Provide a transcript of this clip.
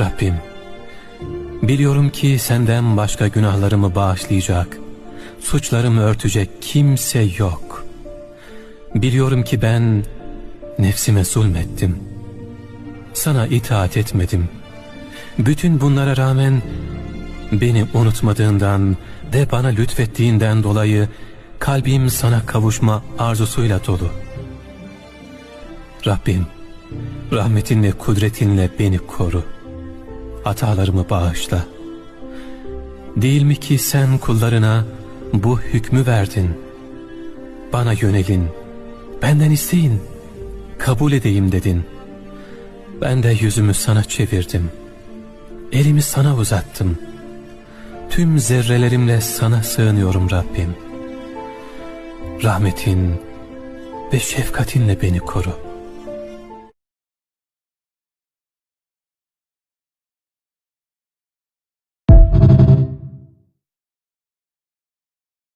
Rabbim, biliyorum ki senden başka günahlarımı bağışlayacak, suçlarımı örtecek kimse yok. Biliyorum ki ben nefsime zulmettim, sana itaat etmedim. Bütün bunlara rağmen beni unutmadığından ve bana lütfettiğinden dolayı kalbim sana kavuşma arzusuyla dolu. Rabbim, rahmetinle, kudretinle beni koru. Hatalarımı bağışla. Değil mi ki sen kullarına bu hükmü verdin? Bana yönelin, benden isteyin, kabul edeyim dedin. Ben de yüzümü sana çevirdim. Elimi sana uzattım. Tüm zerrelerimle sana sığınıyorum Rabbim. Rahmetin ve şefkatinle beni koru.